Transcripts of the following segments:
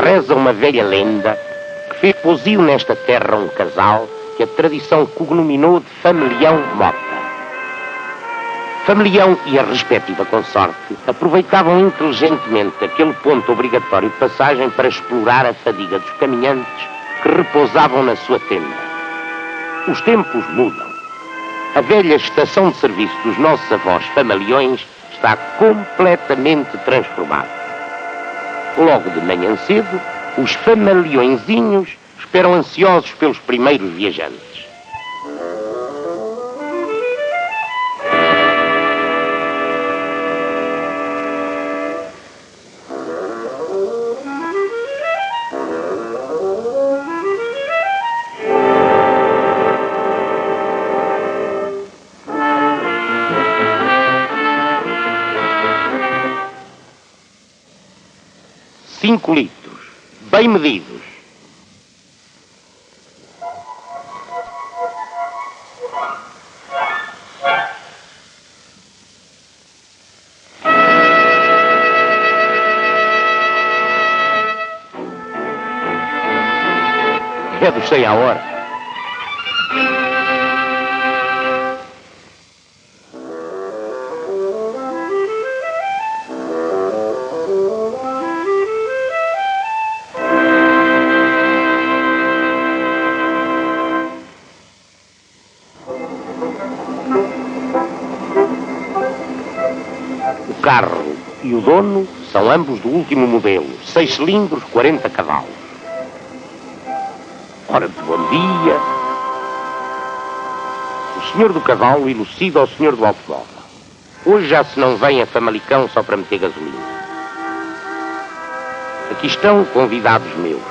Reza uma velha lenda que fez pousio nesta terra um casal que a tradição cognominou de Famelião Mota. Famelião e a respectiva consorte aproveitavam inteligentemente aquele ponto obrigatório de passagem para explorar a fadiga dos caminhantes que repousavam na sua tenda. Os tempos mudam. A velha estação de serviço dos nossos avós fameliões está completamente transformada. Logo de manhã cedo, os fameliõezinhos esperam ansiosos pelos primeiros viajantes. Cinco litros, bem medidos. É dos 100 a hora. O carro e o dono são ambos do último modelo, 6 cilindros, 40 cavalos. Ora de bom dia. O senhor do cavalo elucida ao senhor do automóvel. Hoje já se não vem a Famalicão só para meter gasolina. Aqui estão convidados meus.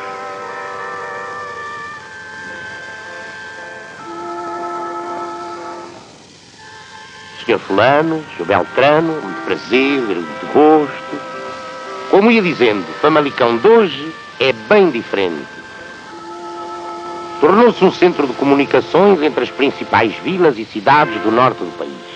Senhor fulano, senhor Beltrano, muito prazer, muito gosto. Como ia dizendo, Famalicão de hoje é bem diferente. Tornou-se um centro de comunicações entre as principais vilas e cidades do norte do país.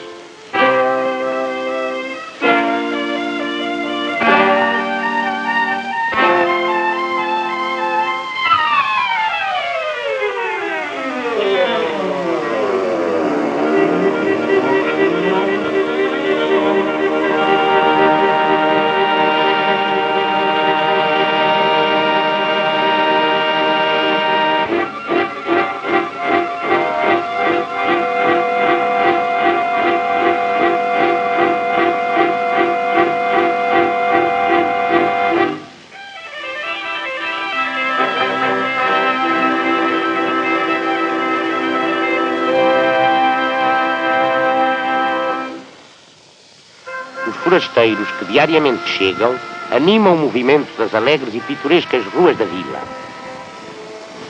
Os forasteiros que diariamente chegam animam o movimento das alegres e pitorescas ruas da vila.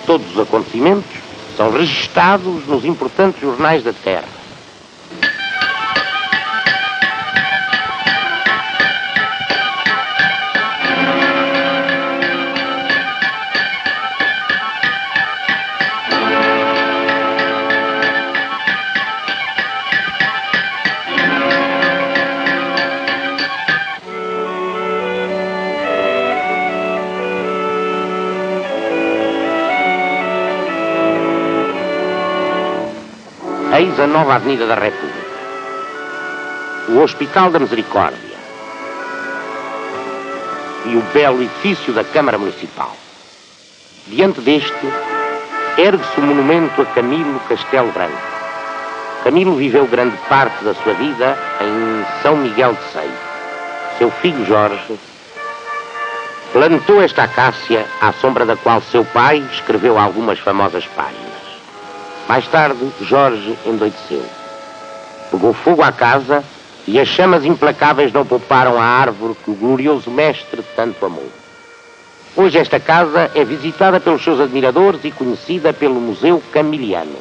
Todos os acontecimentos são registados nos importantes jornais da terra. Eis a nova Avenida da República, o Hospital da Misericórdia e o belo edifício da Câmara Municipal. Diante deste, ergue-se o monumento a Camilo Castelo Branco. Camilo viveu grande parte da sua vida em São Miguel de Sei. Seu filho Jorge plantou esta acácia à sombra da qual seu pai escreveu algumas famosas páginas. Mais tarde, Jorge endoideceu. Pegou fogo à casa e as chamas implacáveis não pouparam a árvore que o glorioso mestre tanto amou. Hoje esta casa é visitada pelos seus admiradores e conhecida pelo Museu Camiliano.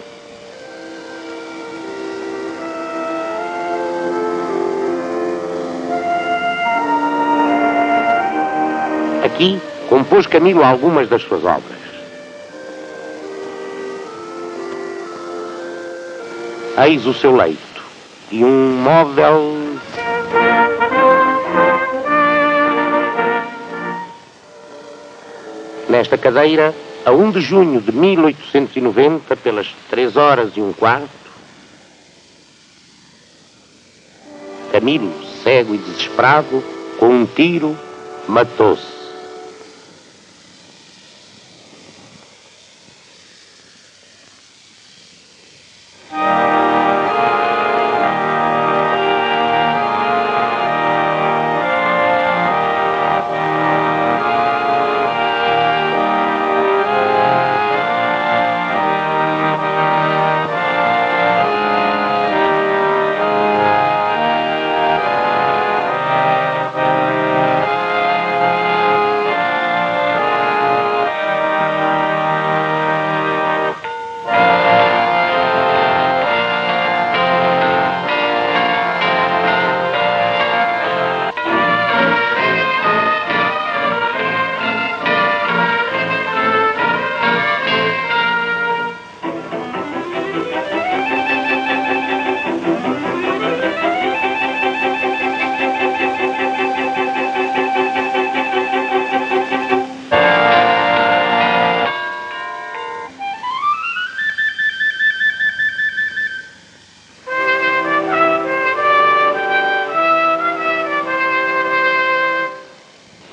Aqui compôs Camilo algumas das suas obras. Eis o seu leito e um móvel. nesta cadeira, a 1 de junho de 1890, pelas 3h15, Camilo, cego e desesperado, com um tiro, matou-se.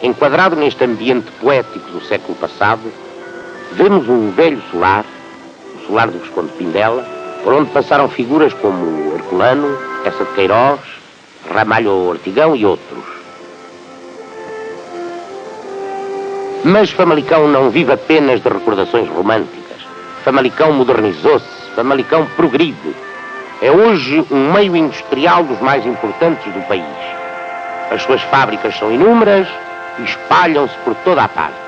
Enquadrado neste ambiente poético do século passado, vemos um velho solar, o solar do Visconde Pindela, por onde passaram figuras como Herculano, Essa de Queiroz, Ramalho Ortigão e outros. Mas Famalicão não vive apenas de recordações românticas. Famalicão modernizou-se, Famalicão progride. É hoje um meio industrial dos mais importantes do país. As suas fábricas são inúmeras e espalham-se por toda a parte.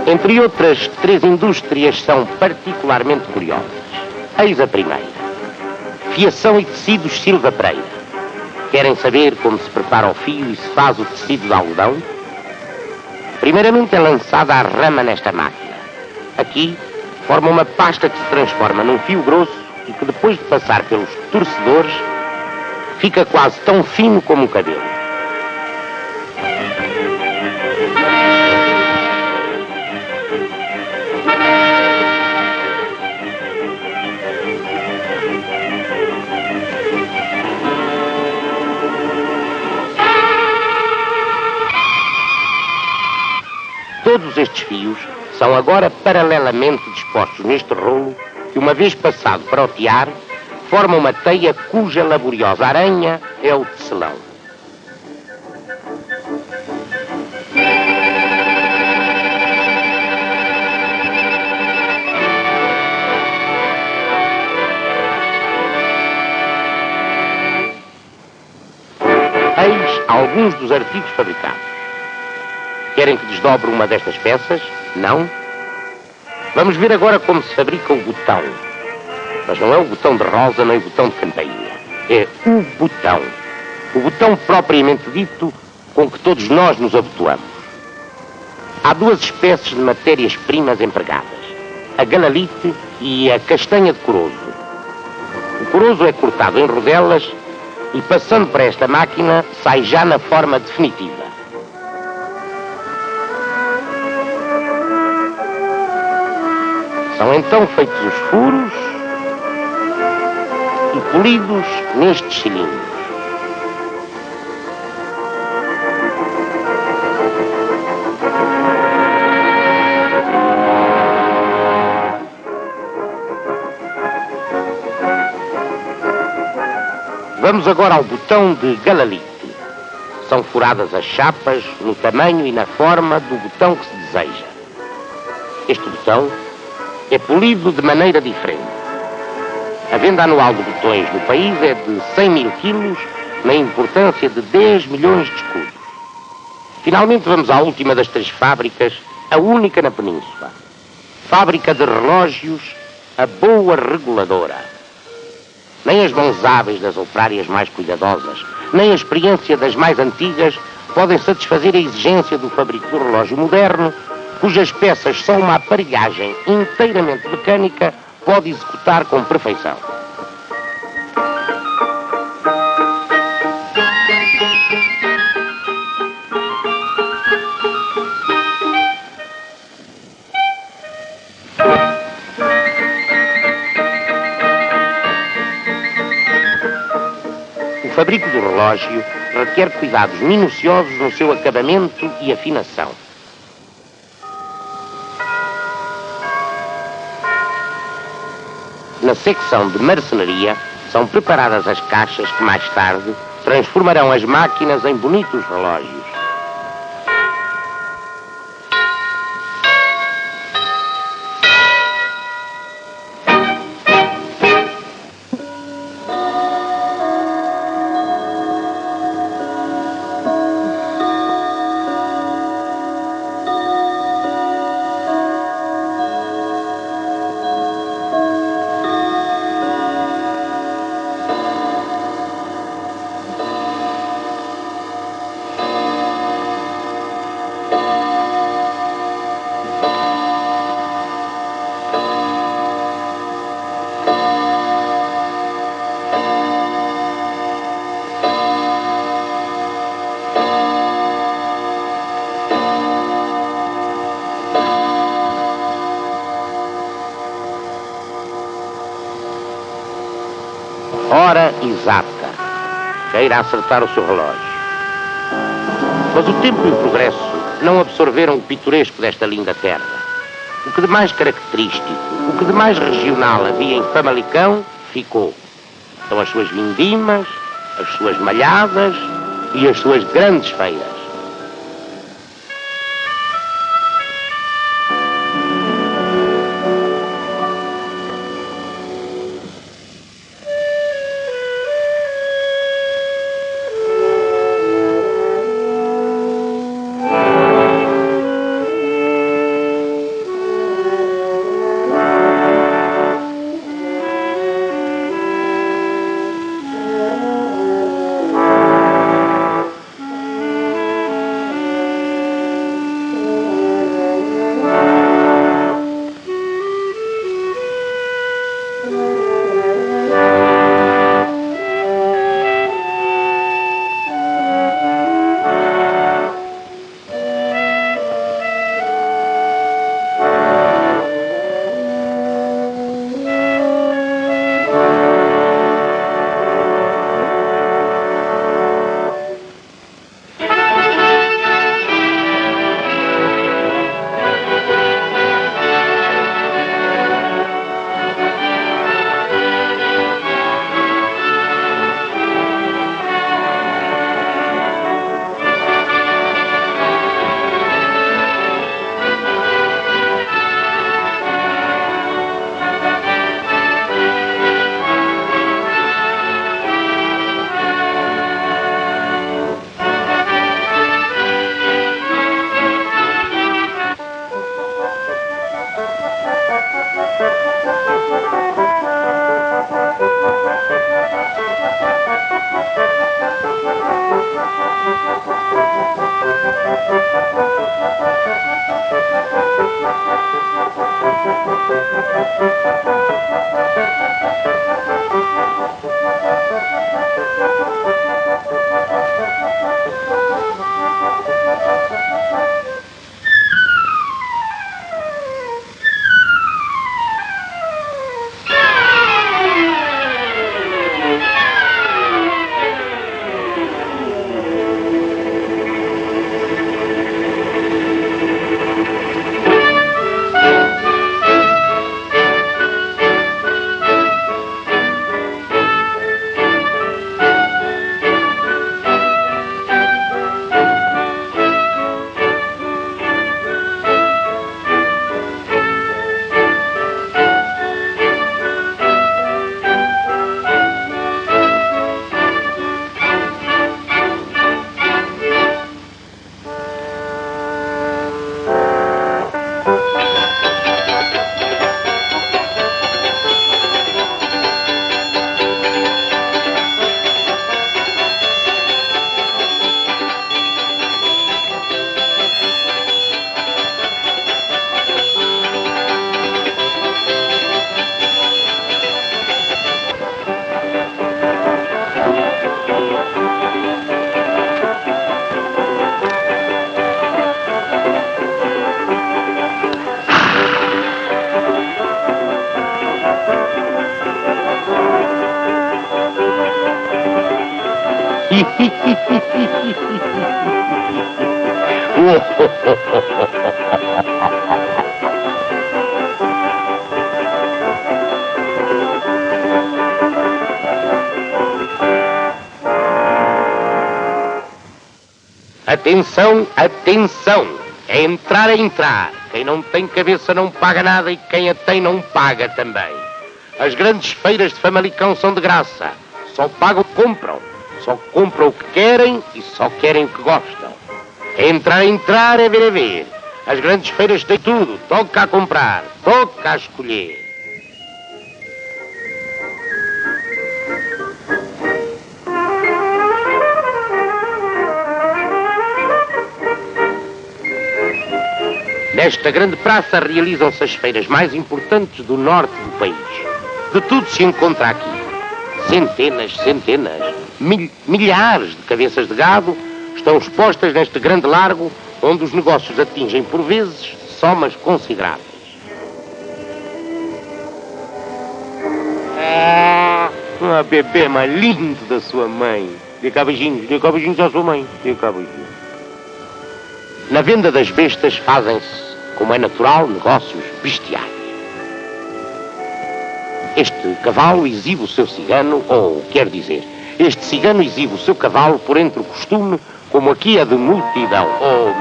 Entre outras, 3 indústrias são particularmente curiosas. Eis a primeira. Fiação e tecidos Silva Pereira. Querem saber como se prepara o fio e se faz o tecido de algodão? Primeiramente é lançada a rama nesta máquina. Aqui, forma uma pasta que se transforma num fio grosso e que depois de passar pelos torcedores, fica quase tão fino como o cabelo. Todos estes fios são agora paralelamente dispostos neste rolo que, uma vez passado para o tear, forma uma teia cuja laboriosa aranha é o tecelão. Eis alguns dos artigos fabricados. Querem que desdobre uma destas peças? Não? Vamos ver agora como se fabrica o botão. Mas não é o botão de rosa nem o botão de campainha. É o botão. O botão propriamente dito com que todos nós nos abotoamos. Há 2 espécies de matérias-primas empregadas. A galalite e a castanha de corozo. O corozo é cortado em rodelas e, passando para esta máquina, sai já na forma definitiva. São então feitos os furos e polidos nestes cilindros. Vamos agora ao botão de galalite. São furadas as chapas no tamanho e na forma do botão que se deseja. Este botão é polido de maneira diferente. A venda anual de botões no país é de 100 mil quilos, na importância de 10 milhões de escudos. Finalmente vamos à última das três fábricas, a única na península. Fábrica de relógios, a boa reguladora. Nem as mãos hábeis das operárias mais cuidadosas, nem a experiência das mais antigas podem satisfazer a exigência do fabrico do relógio moderno, cujas peças só uma aparelhagem inteiramente mecânica pode executar com perfeição. O fabrico do relógio requer cuidados minuciosos no seu acabamento e afinação. Na secção de marcenaria são preparadas as caixas que mais tarde transformarão as máquinas em bonitos relógios. Hora exata. Queira acertar o seu relógio. Mas o tempo e o progresso não absorveram o pitoresco desta linda terra. O que de mais característico, o que de mais regional havia em Famalicão, ficou. São as suas vindimas, as suas malhadas e as suas grandes feiras. Atenção, atenção! É entrar, é entrar. Quem não tem cabeça não paga nada e quem a tem não paga também. As grandes feiras de Famalicão são de graça. Só pagam o que compram. Só compram o que querem e só querem o que gostam. É entrar, é entrar, é ver, é ver. As grandes feiras têm tudo. Toca a comprar, toca a escolher. Nesta grande praça realizam-se as feiras mais importantes do norte do país. De tudo se encontra aqui. Centenas, centenas, milhares de cabeças de gado estão expostas neste grande largo, onde os negócios atingem, por vezes, somas consideráveis. Ah, bebê mais lindo da sua mãe. Dê cá beijinhos à sua mãe. Dê cá beijinhos. Na venda das bestas fazem-se, como é natural, negócios bestiais. Este cavalo exibe o seu cigano, ou quer dizer, este cigano exibe o seu cavalo por entre o costume, como aqui é de multidão, ou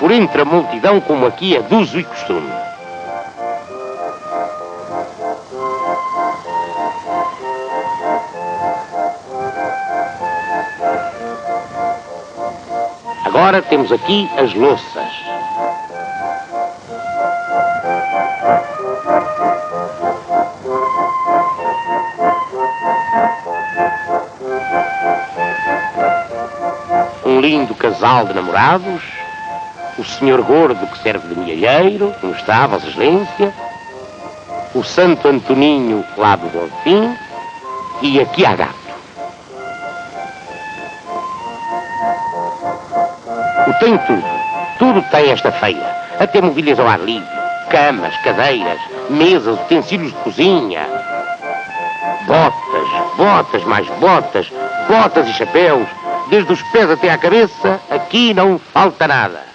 por entre a multidão, como aqui é de uso e costume. Agora temos aqui as louças. Um lindo casal de namorados, o senhor gordo que serve de milheiro, como está, Vossa Excelência, o Santo Antoninho lá do Bonfim, e aqui há gato. Tem tudo. Tudo tem esta feira. Até mobílias ao ar livre. Camas, cadeiras, mesas, utensílios de cozinha. Botas, mais botas, botas e chapéus. Desde os pés até à cabeça, aqui não falta nada.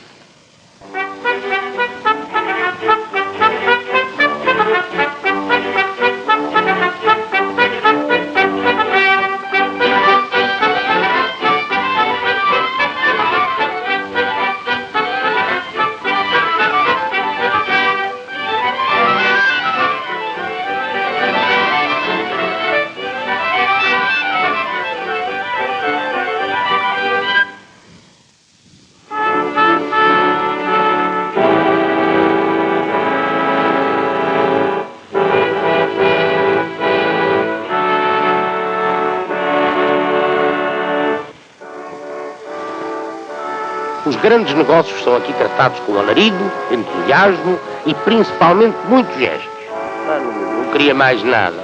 Os grandes negócios são aqui tratados com alarido, entusiasmo e principalmente muitos gestos. Não queria mais nada.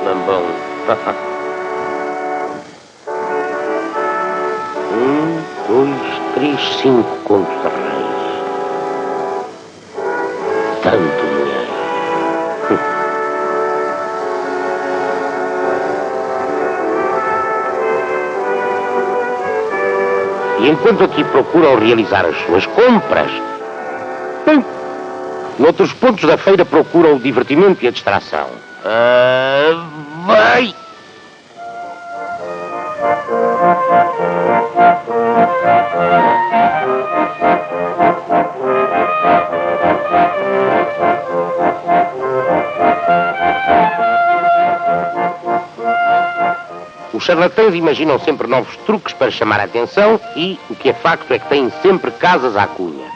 Lambão. 1, 2, 3, 5 contos de reis. Tanto dinheiro. E enquanto aqui procuram realizar as suas compras, bem, noutros pontos da feira procuram o divertimento e a distração. Vai! Os charlatães imaginam sempre novos truques para chamar a atenção e, o que é facto, é que têm sempre casas à cunha.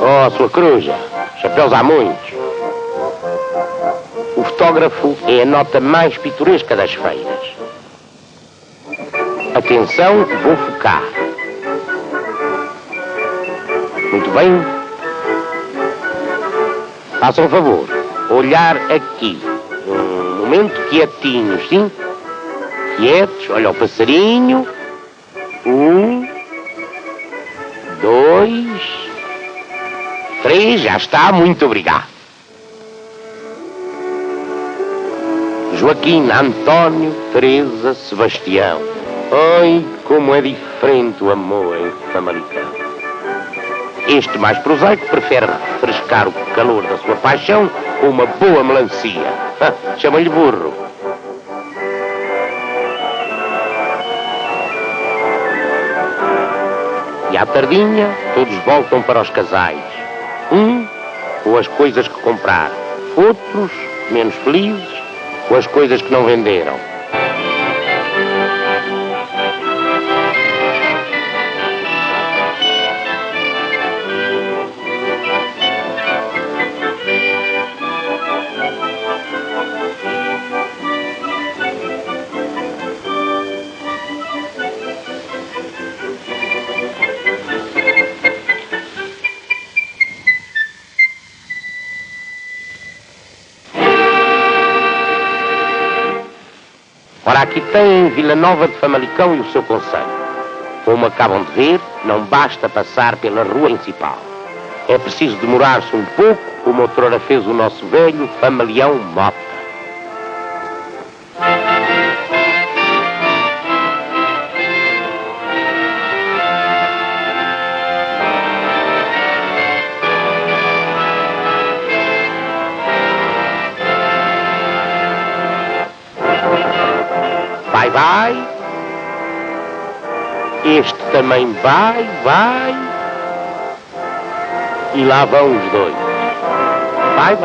Oh, sua coruja, chapéus há muitos. O fotógrafo é a nota mais pitoresca das feiras. Atenção, vou focar. Muito bem. Façam um favor. Olhar aqui. Um momento quietinhos, sim? Quietos. Olha o passarinho. 1, 2, 3, já está, muito obrigado. Joaquim, António, Teresa, Sebastião. Ai, como é diferente o amor em Famalicão. Este mais prosaico prefere refrescar o calor da sua paixão com uma boa melancia. Chama-lhe burro. E à tardinha, todos voltam para os casais. Com as coisas que compraram. Outros, menos felizes, com as coisas que não venderam. Ora, aqui tem Vila Nova de Famalicão e o seu concelho. Como acabam de ver, não basta passar pela rua principal. É preciso demorar-se um pouco, como outrora fez o nosso velho Famalião Mota. Vai. Este também vai. E lá vão os dois. Vai.